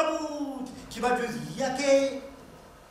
نبود که بجز یک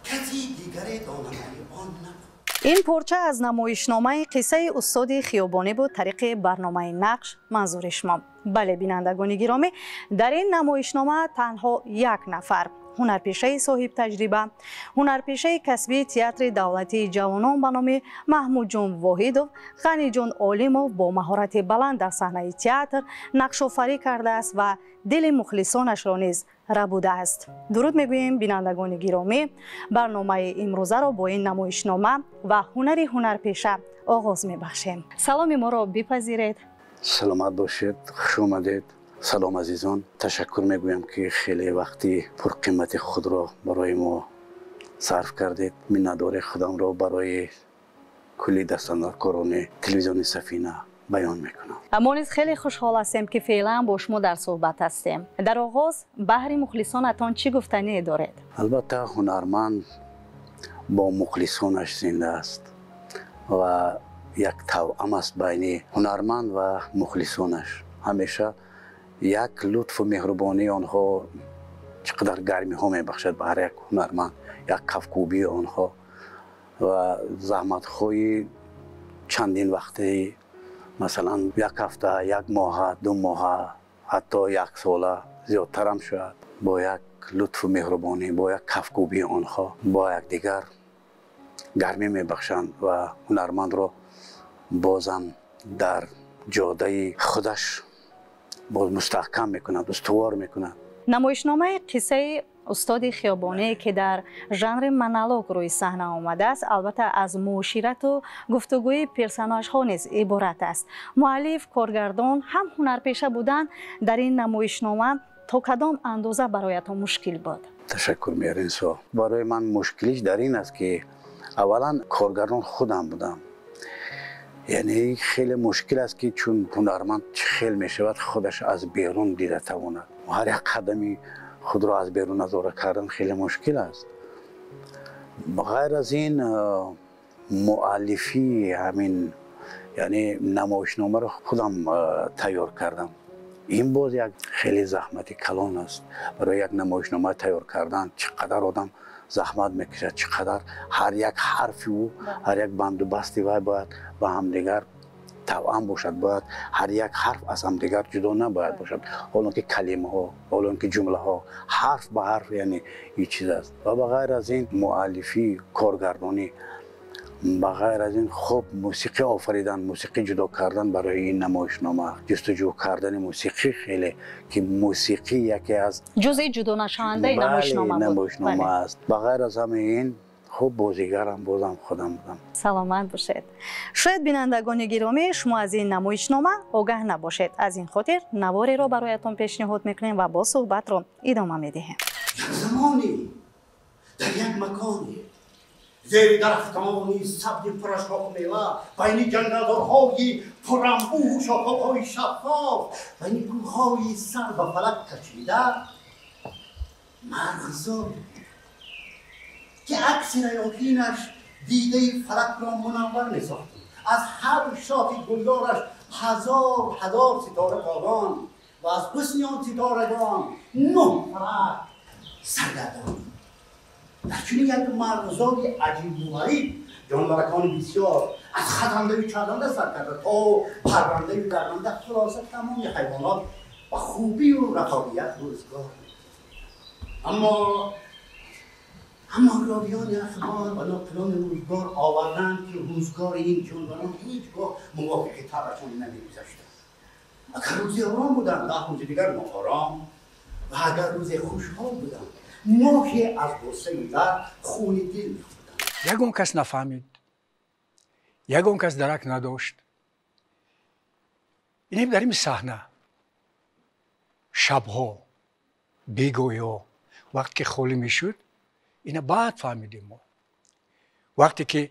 کسی دیگری داننده آن نبود. این پارچه از نمایشنامه قصه استاد خیابانی بود طریق برنامه نقش منظور شما. بله بینندگان گرامی، در این نمایشنامه تنها یک نفر هنرپیشه صاحب تجربه، هنرپیشه کسبی تئاتر دولتی جوانان به نام محمود جان واحدов غنی جان عالمов با مهارت بلند در صحنه تئاتر نقش آفرینی کرده است و دل مخلصانش را نیز ربوده است. درود میگوییم بینندگان گرامی، برنامه امروزه را با این نمایشنامه و هنری هنرپیشه آغاز میبخشیم. سلام ما را بپذیرید. سلامت باشید، خوش آمدید. سلام عزیزان، تشکر میگویم که خیلی وقتی پر قیمت خود را برای ما صرف کردید. منتدار خودم را برای کلی دستاندرکاران تلویزیون سفینه بیان میکنم. ما نیز خیلی خوشحال هستیم که فعلا با شما در صحبت هستیم. در آغاز بهر مخلصانتان چی گفتنی دارید؟ البته هنرمند با مخلصانش زنده است و یک توأم است بین هنرمند و مخلصانش. همیشه یک لطف و مهربانی آنها چقدر گرمی ها میبخشد به هر یک هنرمند، یک کفکوبی آنها و زحمت خوی چندین وقتی، مثلا یک هفته، یک ماه، دو ماه، حتی یک ساله زیادتر هم شد، با یک لطف و مهربانی، با یک کفکوبی آنها با یک دیگر گرمی میبخشند و هنرمند را بازم در جاده خودش باز مستحکم میکنند، استوار میکنند. نمایشنامه قصه استاد خیابانی که در ژانر مونولوگ روی صحنه آمده است، البته از معاشرت و گفتگوی پرسوناژ ها نیز عبارت است. مؤلف، کارگردان هم هنرپیشه بودن در این نمایشنامه تا کدام اندازه برایتان مشکل بود؟ تشکر میارین. برای من مشکلیش در این است که اولا کارگردان خودم بودم. یعنی خیلی مشکل است که چون هنرمند خیلی میشود خودش از بیرون دیده تواند. هر یک قدمی خود را از بیرون نظاره کردن خیلی مشکل است. غیر از این مؤلفی همین یعنی نمایشنامه را خودم تیار کردم. این باز یک خیلی زحمت کلان است. برای یک نمایشنامه تیار کردن چقدر آدم زحمت میکشد، چقدر هر یک حرفی و هر یک بند و بستی و باید با هم دیگر توأم باشد، باید هر یک حرف از هم دیگر جدا نباید باشد. حالا که کلمه ها، حالا که جمله ها، حرف به حرف، یعنی این چیز است. و بغیر از این مؤلفی، کارگردانی، بغیر از این خب موسیقی آفریدن، موسیقی جدا کردن برای این نمایشنامه، جستجو کردن موسیقی خیلی که موسیقی یکی از جزئی جدا نشونده نمایشنامه است. بغیر از همه این خب بازیگرم بازم خودم بودم. سلامت باشید. شاید بینندگان گرامی شما از این نمایشنامه آگاه نباشید، از این خاطر نواری را برایتان پیشنهاد میکنیم و با صحبت را ادامه میدهیم. زمانی در یک مکانی زیر درختانی سبز پر از شاخ و میوه، بین جنگل‌های پرانبوه و شاخه‌های شفاف، بین کوه‌های سر به فلک کشیده مرغزاری که عکس نیاکینش دیده فلک را منور می‌ساخت. از هر شاخ گلدارش هزار ستاره تابان و از حسن آن ستارگان 9 فلک سرگردان. در چنین یک مرغزاری عجیب و غریب جانورکان بسیار از خزنده و چرنده سر کرده تا پرنده و درنده، خلاصه تمام حیوانات با خوبی و رفاقیت روزگار. اما راویان اخبار و ناقلان روزگار آوردند که روزگار این جانوران هیچگاه موافق طبعشان نمی‌گذشت. اگر روزی آرام بودند 10 روز دیگر ناآرام، و اگر روزی خوشحال بودند ماهی از غصه در خون دل می‌خوردند. یگان کس نفهمید، یگان کس درک نداشت. این در این صحنه شبها بیگویا وقتی که خالی میشد، اینا بعد فهمیدیم ما. وقتی که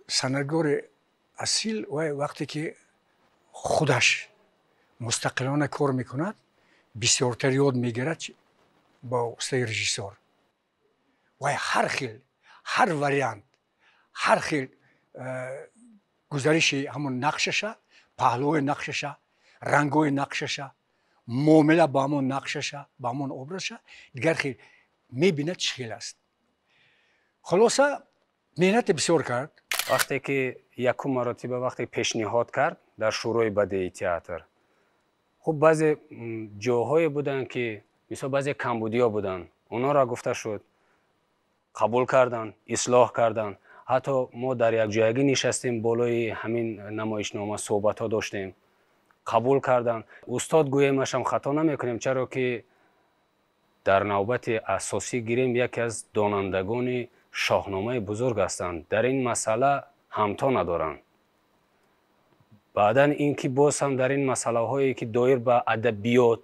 سندگار اصیل و وقتی که خودش مستقلانه کار میکند بسیارتر یاد میگیرد با استاد رژیسور و هر خیل، هر وریانت، هر خیل گزارش همون نقششه، پهلوی نقششه، رنگوی نقششه معامله با همون نقشش با همون ابرازش دیگر خیلی میبیند چه خیلی است. خلاصه محنت بسیار کرد. وقتی که یکم مرتبه وقتی پیشنهاد کرد در شروع بدیهی تئاتر، خب بعضی جاهای بودن که مثلا بعضی کمبودیا بودن، اونا را گفته شد قبول کردن، اصلاح کردن. حتی ما در یک جایگی نشستیم بالای همین نمایشنامه صحبت ها داشتیم، قبول کردن. استاد گویمش هم خطا نمیکنیم، چرا که در نوبت اساسی گیریم یکی از دانندگان شاهنامه بزرگ هستند، در این مسئله همتا ندارند. بعدا اینکه باز هم در این مسئله هایی که دایر به ادبیات،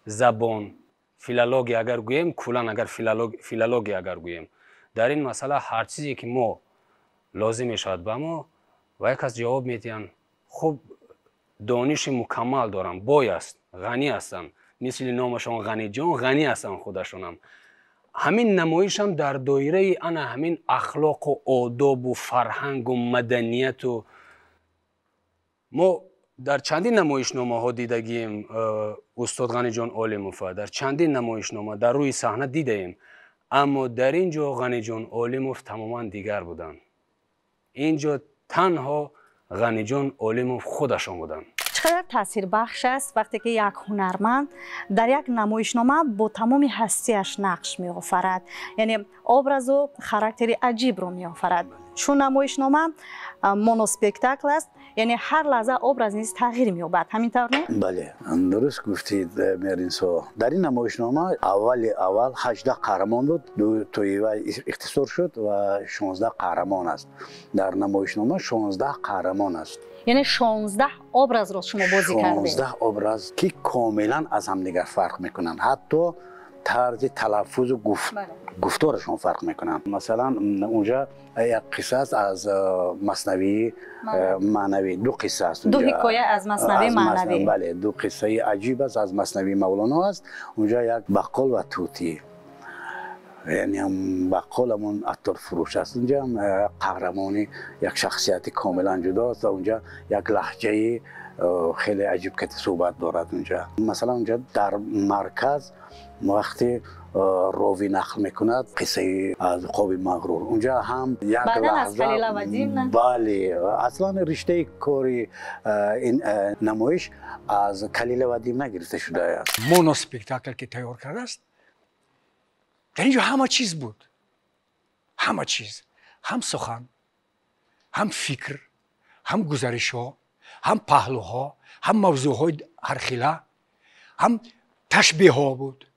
زبان، فیلولوژی اگر گوییم، کلا اگر فیلولوژی اگر گوییم، در این مسئله هر چیزی که ما لازم میشود به ما و یک از جواب میدین خوب دانش مکمل دارن، بایست غنی هستن، مثل نامشان غنی جان غنی هستن خودشون هم. همین نمایش هم در دایره انا همین اخلاق و آداب و فرهنگ و مدنیت و ما در چندین نمایشنامه ها دیدگیم استاد غنی جان عالموف در چندین نمایشنامه در روی صحنه دیدیم، اما در اینجا غنی جان عالموف تماما دیگر بودن. اینجا تنها غنی جان عالموف خودشان بودن. چقدر تاثیر بخش است وقتی که یک هنرمند در یک نمایشنامه با تمام هستیش نقش می آفرد، یعنی ابراز و خاراکتری عجیب رو می آفرد. چون نمایشنامه مونوسپکتاکل است، یعنی هر لحظه ابراز نیز تغییر می یابد، همینطور نه؟ بله درست گفتید مرینسو. در این نمایشنامه اول 18 قهرمان بود، دو توییوه اختصار شد و 16 قهرمان است. در نمایشنامه 16 قهرمان است، یعنی 16 ابراز رو شما بازی کردید. 16 ابراز که کاملا از هم دیگر فرق میکنن، حتی طرز تلفظ و گفتارشون فرق میکنن. مثلا اونجا یک قصه است از مثنوی معنوی، دو قصه است، دو حکایه از مثنوی معنوی. بله دو قصه عجیب است از مثنوی مولانا است. اونجا یک بقال و طوطی، یعنی هم بقال همون عطار فروش است، اونجا هم قهرمانی یک شخصیت کاملا جدا است و اونجا یک لهجه خیلی عجیب که صحبت دارد. اونجا مثلا اونجا در مرکز وقتی راوی نقل میکند قصه از قوم مغرور، اونجا هم یک لحظه بله اصلا رشته کاری این نمایش از کلیل و دیم نگرفته شده است. مونوسپکتاکل که تیار کرده است در اینجا همه چیز بود، همه چیز، هم سخن، هم فکر، هم گزارش ها، هم پهلوها، هم موضوع های هرخیله، هم تشبیه ها بود.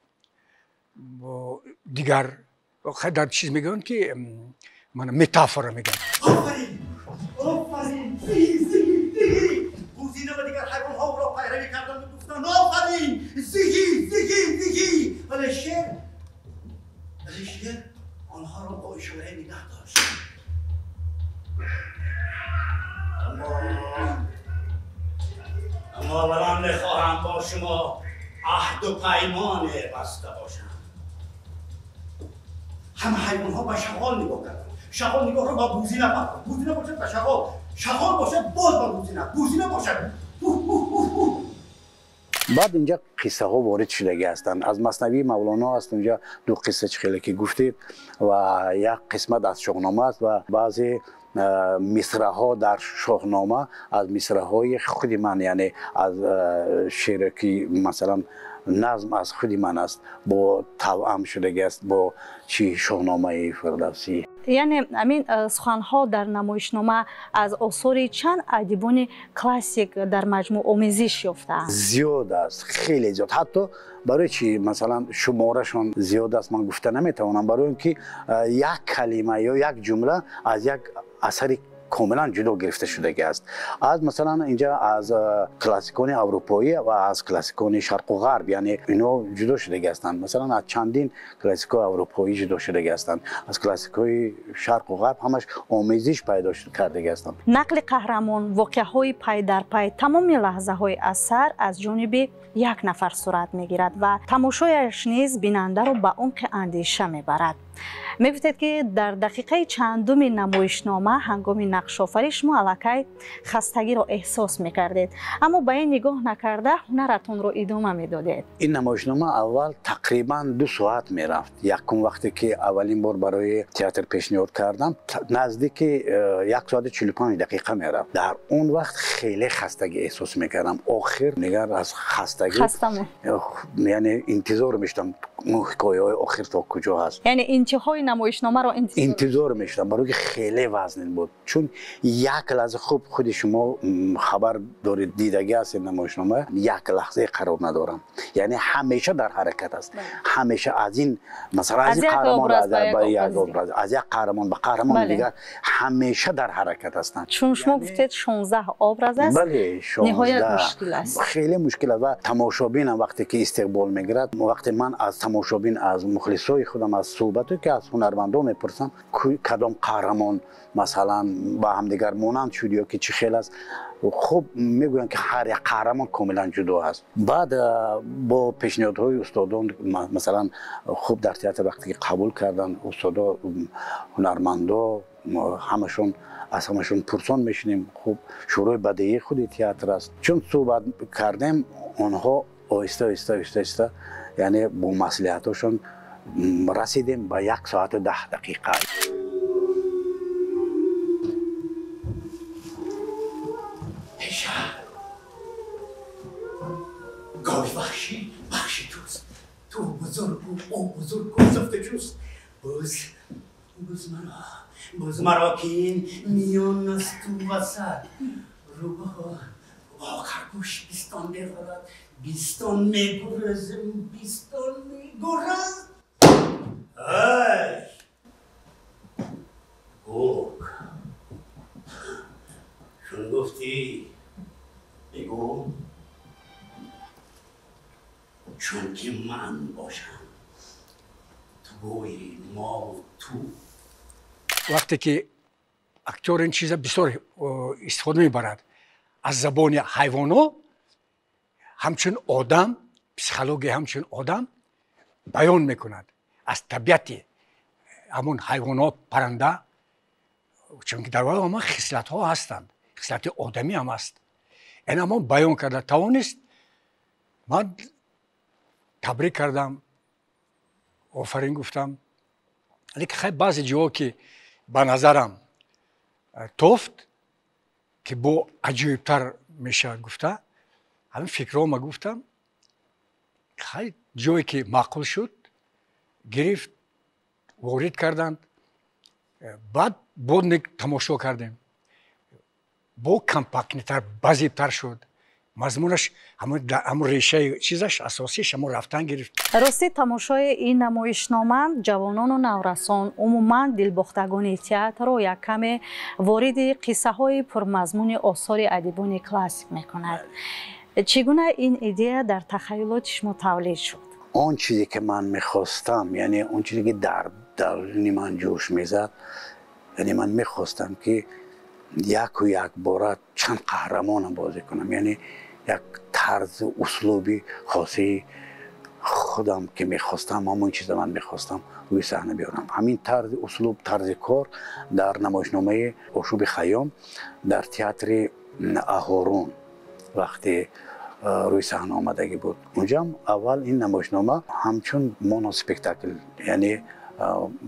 دیگر در چیز میگن که من متافورا میگن. آفرین آفرین زیگی گوزینه و دیگر حیوان ها را پیروی کردن و گفتن آفرین زیگی ولی شعر آنها را با اشاره نگه داشت. اما اولا میخواهم با شما عهد و پیمان بسته باشم. همه حیوان ها به شغال نگاه کردن، شغال نگاه را با بوزینه کردن، بوزینه باشد به شغال، شغال باشد باز با بوزینه باشد. بعد اینجا قصه ها وارد شدگی هستند. از مثنوی مولانا است، اونجا دو قصه خیلی که گفتید و یک قسمت از شاهنامه است و بعضی مصرع ها در شاهنامه از مصرع های خود من، یعنی از شعر که مثلا نظم از خود من است با توأم شدگی است با چی شاهنامه فردوسی. یعنی همین سخنها در نمایشنامه از آثار چند ادیبان کلاسیک در مجموع آمیزش یافته‌اند؟ زیاد است، خیلی زیاد. حتی برای چی مثلا شمارشون زیاد است من گفته نمیتوانم، برای اینکه یک کلمه یا یک جمله از یک اثر کاملا جدا گرفته شده است. از مثلا اینجا از کلاسیکان اروپایی و از کلاسیکان شرق و غرب، یعنی اینا جدا شده هستند. مثلا از چندین کلاسیکای اروپایی جدا شده هستند، از کلاسیکای شرق و غرب همش آمیزش پیدا کرده هستند. نقل قهرمان، واقعه‌های پای در پای، تمام لحظه‌های اثر از جانب یک نفر صورت میگیرد و تماشایش نیز بیننده را به عمق اندیشه میبرد. میگفتید که در دقیقه چندم نمایشنامه هنگام نقش آفرینی شما الکی خستگی را احساس میکردید، اما به این نگاه نکرده هنرتون رو ادامه میدادید. این نمایشنامه اول تقریبا 2 ساعت میرفت. یکم وقتی که اولین بار برای تئاتر پیشنهاد کردم نزدیک 1 ساعت 45 دقیقه میرفت. در اون وقت خیلی خستگی احساس میکردم. آخر نگر از خستگی یعنی انتظار میشتم حکایه های آخر تا کجا هست. یعنی انتهای نمایشنامه رو انتظار میشتم، برای که خیلی وزن بود. چون یک لحظه خوب خود شما خبر دارید دیدگی هست نمایشنامه، یک لحظه قرار ندارم، یعنی همیشه در حرکت است. همیشه از این مثلا از این قهرمان از یک قهرمان به قهرمان دیگر همیشه در حرکت هستند. چون شما گفتید 16 آبراز است. بله، نهایت مشکل است، خیلی مشکل است. و تماشابین وقتی که استقبال میگیرد، وقتی من از تماشابین از مخلصای خودم از صحبتی که از هنرمندان میپرسم کدام قهرمان مثلا با هم دیگر مانند شد یا که چه خیلی است، خب میگوین که هر یک قهرمان کاملا جدا است. بعد با پیشنهادهای استادان مثلا خوب در تئاتر وقتی قبول کردن استادا هنرمندا همشون از همشون پرسان میشنیم. خوب شروع بدیهی خود تئاتر است. چون صحبت کردیم اونها آهسته یعنی با مصلحتاشون رسیدیم به 1 ساعت و 10 دقیقه. گاوی وحشی توست، تو بزرگ او بزرگ و زفته جوست. بز مرا که این میان است تو وسط. رو با خرگوش بیستان بخورد، بیستان میگرز. ای گوک چون گفتی بگو، چون که من باشم تو گوی ما و تو. وقتی که اکتور این چیزا بسیار استفاده میبرد از زبان حیوانات، همچون آدم، پسیکولوژی همچون آدم بیان میکند از طبیعت همون حیوانات، پرنده، چون که در واقع همه خصلت ها هستند، خصلت آدمی هم هست. این همون بیان کرده توانست. من تبریک کردم، آفرین گفتم، لیکن خیلی بعضی جاها که به نظرم توفت که با عجیبتر میشه گفته، همین فکرها ما گفتم، خیلی جایی که معقول شد گرفت وارد کردند. بعد تماشا کردیم، با کمپاکنیتر بزیبتر شد. مضمونش همون ریشه چیزش اساسیش همون رفتن گرفت. راستی تماشای این نمایشنامه جوانان و نورسان، عموما دلباختگان تئاتر رو یک کم وارد قصه های پرمضمون آثار ادیبان کلاسیک میکند. چگونه این ایده در تخیلات شما تولید شد؟ اون چیزی که من میخواستم، یعنی اون چیزی که در من جوش میزد، یعنی من میخواستم که یک و یک باره چند قهرمان بازی کنم، یعنی یک طرز اسلوبی خاصی خودم که میخواستم، همون چیز من میخواستم روی صحنه بیارم. همین طرز اسلوب، طرز کار در نمایشنامه آشوب خیام در تئاتر اهورون وقتی روی صحنه آمدگی بود، اونجا اول این نمایشنامه همچون مونوسپکتاکل، یعنی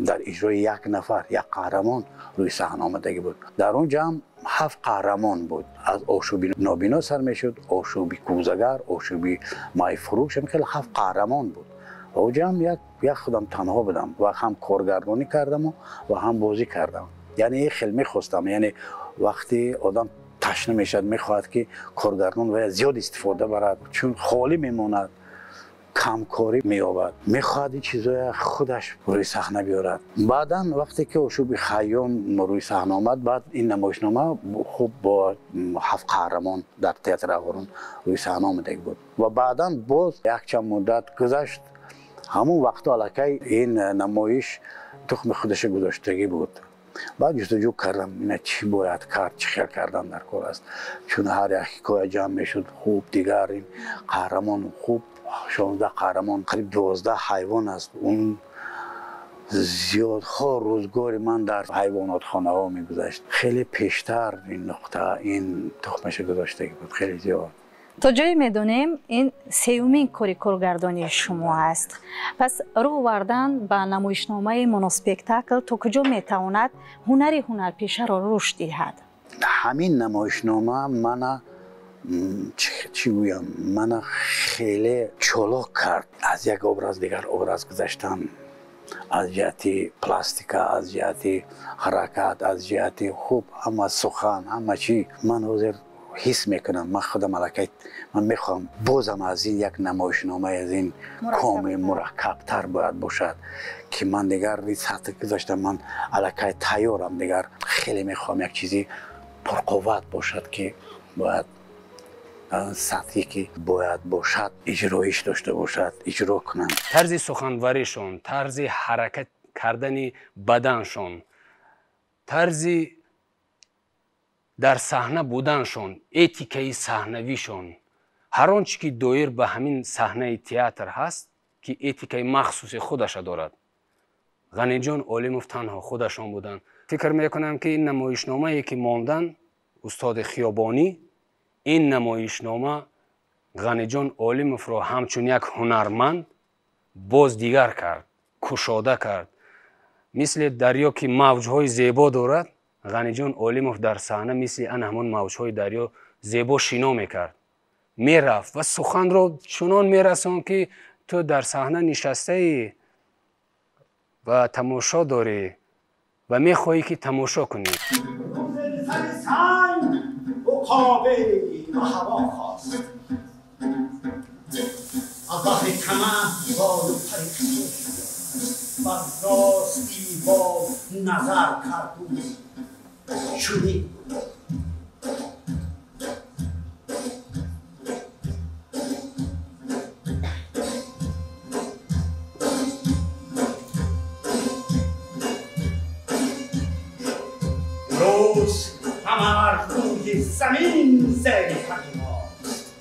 در اجرای یک نفر، یک قهرمان روی صحنه آمدگی بود. در اونجا هم 7 قهرمان بود. از آشوبی نابینا سر میشد، آشوبی کوزگر، آشوبی مای فروش، خیلی 7 قهرمان بود. و اونجا هم یک خودم تنها بودم و هم کارگردانی کردم و هم بازی کردم. یعنی خیلی میخواستم، یعنی وقتی آدم تشنه میشد میخواهد که کارگردان و زیاد استفاده برد، چون خالی میماند، کمکاری مییابد، میخواد این چیزای خودش روی صحنه بیارد. بعدا وقتی که آشوب خیام روی صحنه آمد، بعد این نمایشنامه خوب با 7 قهرمان در تئاتر اهورون روی صحنه آمده بود. و بعدا باز یک چند مدت گذشت، همون وقت الکی این نمایش تخم خودش گذاشتگی بود. بعد جستجو کردم اینا چی باید کرد، چی خیال کردم در کار است، چون هر یک حکایه جمع میشد. خوب دیگر این قهرمان خوب 16 قهرمان، قریب 12 حیوان است. اون زیادها روزگار من در حیوانات خانه ها میگذشت. خیلی پیشتر این نقطه این تخمش گذاشته بود، خیلی زیاد. تا جایی میدونیم این سیومین کاری کارگردانی شما است. پس رو آوردن به نمایشنامه مونوسپکتاکل تا کجا میتواند هنرپیشه را رشد دهد؟ همین نمایشنامه من چی گویم، من خیلی چالاک کرد از یک ابراز دیگر ابراز گذاشتن، از جهت پلاستیکا، از جهت حرکت، از جهت خوب همه سخن همه چی. من حاضر حس میکنم من خودم علاقه من میخوام بازم از این یک نمایشنامه از این کامل مرکب تر باید باشد که من دیگر این سطح گذاشتم، من علاقه تیارم، دیگر خیلی میخوام یک چیزی پرقوت باشد که باید سطحی که باید باشد اجرایش داشته باشد، اجرا کنم. طرز سخنوریشون، طرز حرکت کردن بدنشون، طرز در صحنه بودنشون، اتیکای صحنویشون، هر آنچه که دایر به همین صحنه تئاتر هست که اتیکای مخصوص خودش دارد. غنی جان عالموف تنها خودشان بودن. فکر میکنم که این نمایشنامه‌ای که ماندن استاد خیابانی، این نمایشنامه غنی جان عالموف را همچون یک هنرمند باز دیگر کرد، کشاده کرد. مثل دریا که موجهای زیبا دارد، غنی جان عالموف در صحنه مثل همون موجهای دریا زیبا شنا میکرد، میرفت و سخن را چنان میرساند که تو در صحنه نشسته ای و تماشا داری و میخواهی که تماشا کنی. عقابه و هوا خواست از بحر طمع بال و پر خویش بر راستی با نظر کرد او چنین بود. روز همه بر روی زمین سیر کرده ماست.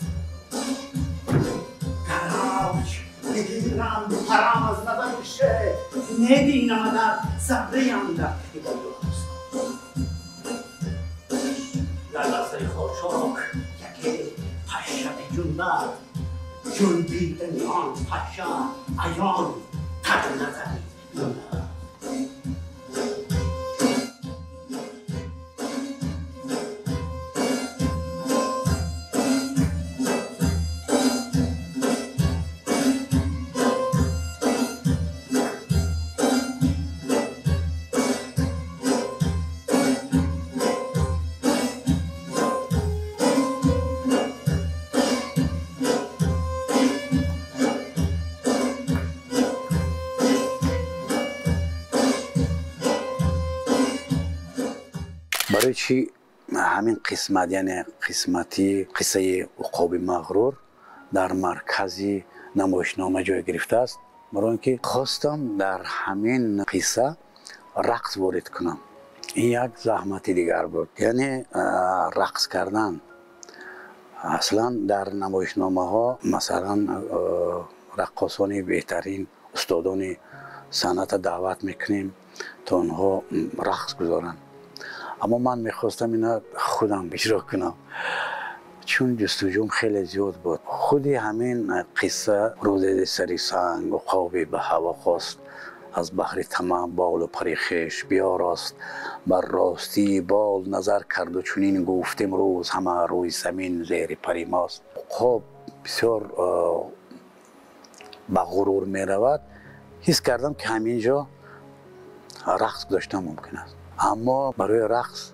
گراج بگیرم پرم از نظر شه، نبینم در زبره اندر هدایاست. در لحظه خاشاک یکی پشه جنبد، جنبیدن آن پشه عیان تر نظری نمود. برای چی همین قسمت، یعنی قسمتی قصه عقاب مغرور در مرکزی نمایشنامه جای گرفته است؟ برای اینکه خواستم در همین قصه رقص وارد کنم. این یک زحمت دیگر بود، یعنی رقص کردن. اصلا در نمایشنامه ها مثلا رقاصان بهترین استادان صنعت دعوت میکنیم تا آنها رقص گذارن، اما من میخواستم اینا خودم اجرا کنم چون جستجوم خیلی زیاد بود. خودی همین قصه روز سری سنگ و عقابی به هوا خواست، از بحر طمع بال و پر خویش بیاراست، بر راستی بال نظر کرد و چنین گفت امروز همه روی زمین زیر پر ماست. عقاب بسیار به غرور میرود. حس کردم که همینجا رقص گذاشتن ممکن است، اما برای رقص،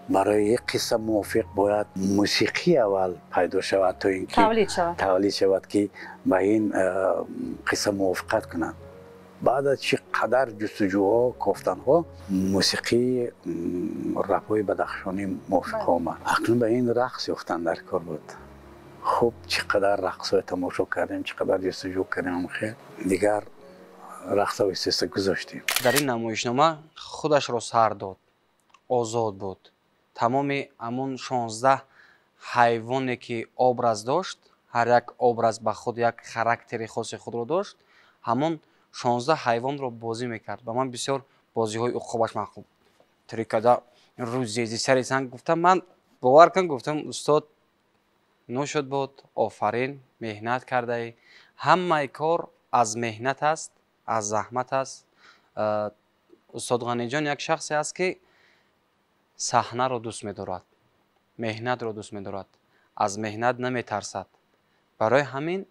برای یک قصه موافق باید موسیقی اول پیدا شود تا اینکه تولید شود که به این قصه موافقت کنند. بعد از چقدر جستجوها گفتنها موسیقی رپای بدخشانی موافق آمد. اکنون به این رقص یافتن در کار بود. خب چقدر رقص های تماشا کردیم، چقدر جستجو کردیم، خیر دیگر رقص های سیسته گذاشتیم. در این نمایشنامه خودش را سر داد، آزاد بود. تمام امون 16 حیوانی که obraz داشت، هر یک obraz به خود یک خاراکتر خاص خود را داشت، همون 16 ҳайвонро бозӣ мекард. Ба ман бисёр бозиҳои уқубаш ман хуб трикада рӯзези сари санг гуфтам. Ман бовар кун гуфтам устод нӯшуд буд, офарин, меҳнат кардаӣ. Ҳамаи кор аз меҳнат аст, аз заҳмат аст. устод Ғаниҷон як шахсе аст ки саҳнаро дӯст медорад, меҳнатро дӯст медорад, аз меҳнат наметарсад. барои ҳамин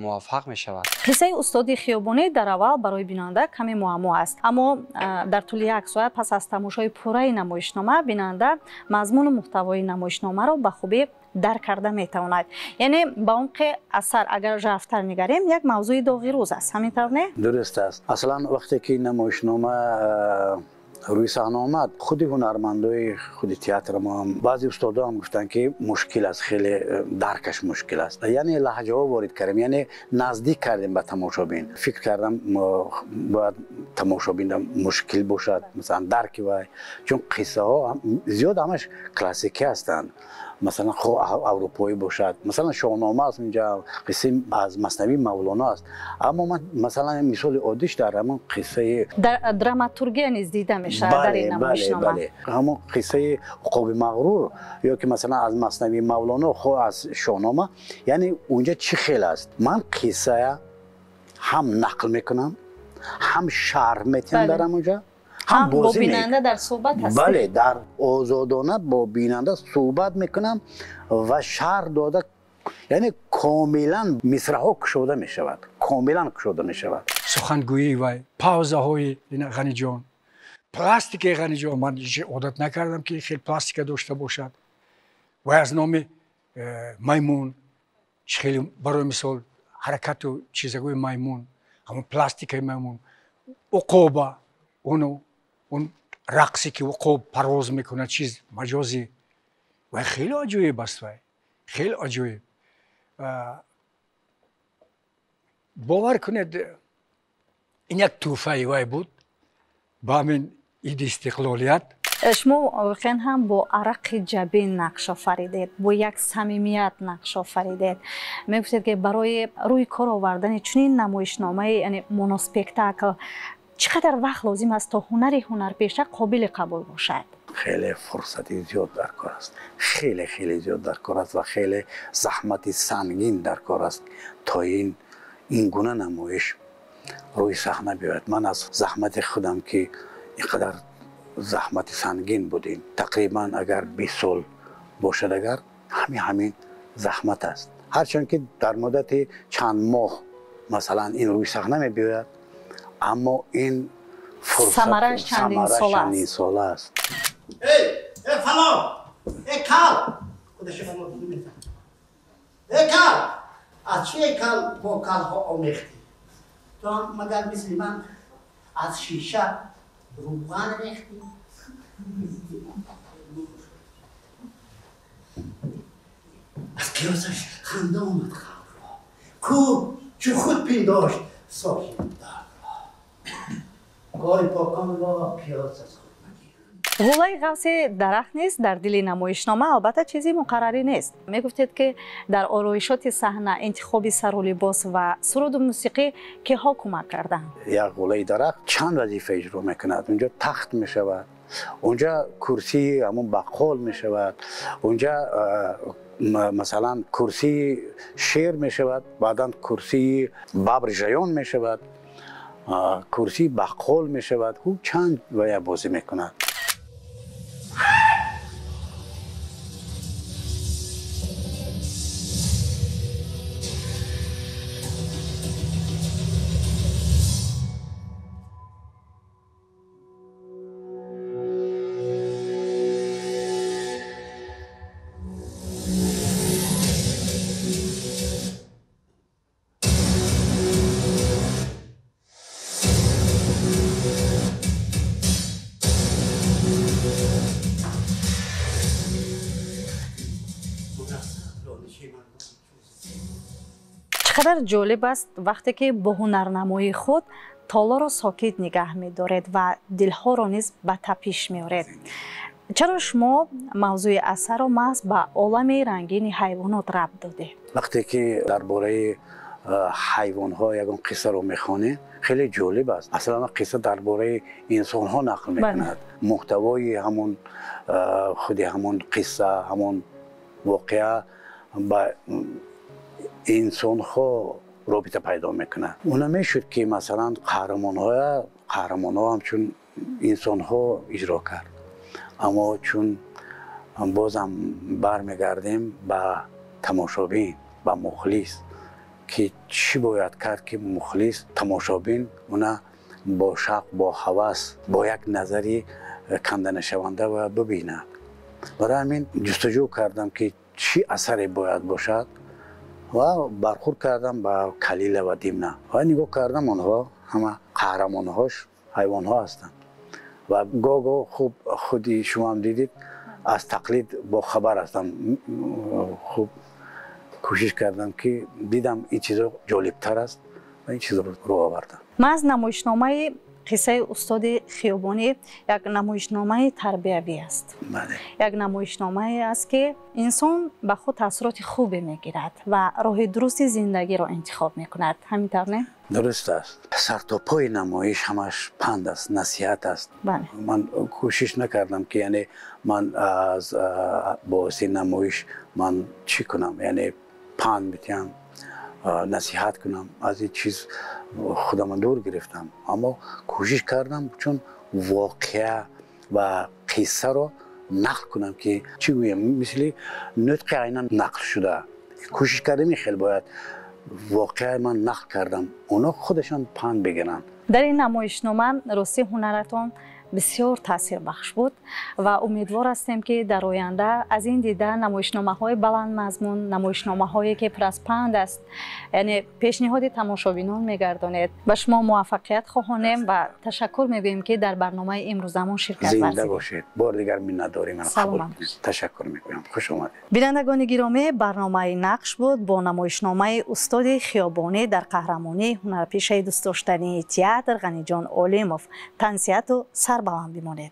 муваффақ мешавад. қиссаи устоди Хиёбонӣ дар аввал барои бинанда каме муаммо аст, аммо дар тӯли як соат пас аз тамошои пурраи намоишнома бинанда мазмуну муҳтавои намоишномаро ба хубӣ дарк карда метавонад. Яъне ба умқи асар агар жарфтар нигарем, як мавзӯи доғирӯз аст. ҳамин тавр не? дуруст аст. аслан вақте ки намоишнома рӯи саҳна омад, худи ҳунармандои худи театр мо ҳам баъзе устодо ҳам гуфтанд ки мушкил аст, хеле даркаш мушкил аст. яъне лаҳҷаҳо ворид кардем, яъне наздик кардем ба тамошобин. фикр кардам бояд тамошобин мушкил бошад, масалан дарки вай, чун қиссаҳо зиёд ҳамаш классикӣ ҳастанд. مثلا خو اروپایی باشد، مثلا شاهنامه است، اینجا قصه از مثنوی مولانا است، اما من مثلا مثال عادیش دارم قصه در دراماتورگی نیز دیده میشه در این نمایشنامه. بله همون قصه عقاب مغرور یا که مثلا از مثنوی مولانا خو از شاهنامه، یعنی اونجا چی خیلی است. من قصه هم نقل میکنم، هم شرح میتونم دارم اونجا، هم با بیننده در صحبت هستی. بله در آزادانه با بیننده صحبت میکنم و شرح داده، یعنی کاملا مصرع‌ها کشوده میشود، کاملا کشوده میشود. سخنگویی و پاوزه های غنیجان، پلاستیک غنیجان، من عادت نکردم که خیلی پلاستیک داشته باشد. و از نام میمون، خیلی برای مثال حرکت و چیزهای میمون، همون پلاستیک میمون، عقابه، اون رقصی که عقاب پرواز میکنه، چیز مجازی و خیلی عجیب است، خیلی عجیب. باور کنید این یک توفه وای بود با همین عید استقلالیت. شما واقعا هم با عرق جبین نقش آفریدید، با یک صمیمیت نقش آفریدید. میگفتید که برای روی کار آوردن چنین نمایشنامه، یعنی مونوسپکتاکل، چقدر وقت لازم است تا هنرپیشه قابل قبول باشد؟ خیلی فرصتی زیاد در کار است، خیلی زیاد در کار است و خیلی زحمت سنگین در کار است تا این گونه نمایش روی صحنه بیاید. من از زحمت خودم که اینقدر زحمت سنگین بودیم، تقریبا اگر 20 سال باشد، اگر همین زحمت است، هرچند که در مدت چند ماه مثلا این روی صحنه می بیاید، اما این فرصت ثمرش چندین سال است. ای فلان، ای کل، خودش فلان نمی‌فهمه. ای کل، از چه کل با کل‌ها آمیختی؟ تو هم مگر مثل من از شیشه روغن ریختی؟ از کیاسش خنده آمد خلق را، کو چو خود پنداشت ساکت در را. کار پاکان را کیاس از خود مگیر. غولای غوث درخت نیست در دل نمایشنامه، البته چیزی مقرری نیست. میگفتید که در آرایشات صحنه، انتخاب سر و لباس و سرود و موسیقی که ها کمک کردن. یک غولای درخت چند وظیفه اجرا میکند. اونجا تخت میشود، اونجا کرسی همون بقال میشود، اونجا مثلا کرسی شیر میشود، بعدا کرسی ببر ژیان میشود، کرسی بقال میشود. او چند ویا بازی میکند. چقدر جالب است وقتی که با هنرنمای خود تالا را ساکت نگه می‌دارید و دلها را نیز به تپش می‌آورید. چرا شما موضوع اثر را محض به عالم رنگین حیوانات ربط دادید؟ وقتی که درباره حیوان ها یگان قصه رو میخوانه خیلی جالب است. اصلا قصه درباره انسان ها نقل میکند. محتوای همون خودی همون قصه همون واقعه با انسان ها رابطه پیدا میکنه. اون میشد که مثلا قهرمان ها همچون انسان ها اجرا کرد. اما چون بازم برمیگردیم به تماشابین به مخلص که چی باید کرد که مخلص تماشابین اونا با شوق با هوس با یک نظری کنده نشونده و ببیند. برای همین جستجو کردم که چی اثری باید باشد و برخورد کردم با کلیله و دیمنه و نگاه کردم اونها همه قهرمان هاش حیوان ها هستند و گاگو خوب خودی شما هم دیدید از تقلید با خبر هستم. خوب کوشش کردم که دیدم این چیزا جالب تر است و این چیزا رو آوردم. من از نمایشنامه قصه استاد خیابانی یک نمایشنامه تربیوی است. یک نمایشنامه است که انسان به خود تاثیرات خوبی میگیرد و راه درست زندگی را انتخاب میکند. همینطور نه؟ درست است. سر تا پای نمایش همش پند است، نصیحت است. من کوشش نکردم که یعنی من از باعث نمایش من چی کنم، یعنی پند بتیم نصیحت کنم. از این چیز خودم دور گرفتم، اما کوشش کردم چون واقعه و قصه رو نقل کنم که چی گویم، مثل نطق عینا نقل شده. کوشش کردم خیلی باید واقعه من نقل کردم اونا خودشان پند بگیرن. در این نمایشنامه راستی هنرتون بسیار تاثیر بخش بود و امیدوار هستیم که در آینده از این دیده نمایشنامه های بلند مضمون، نمایشنامه هایی که پر از پند است، یعنی پیشنهاد تماشابینان میگردانید. و شما موفقیت خواهانیم و تشکر میگوییم که در برنامه امروزمون شرکت ورزیدید. زنده باشید. بار دیگر می‌نداریم. من قبول تشکر میگویم. خوش آمدید. بینندگان گرامی، برنامه نقش بود با نمایشنامه استاد خیابانی در قهرمانی هنرپیشه دوست داشتنی تئاتر غنی جان علیموف. تنسیت و سربلند بمانید.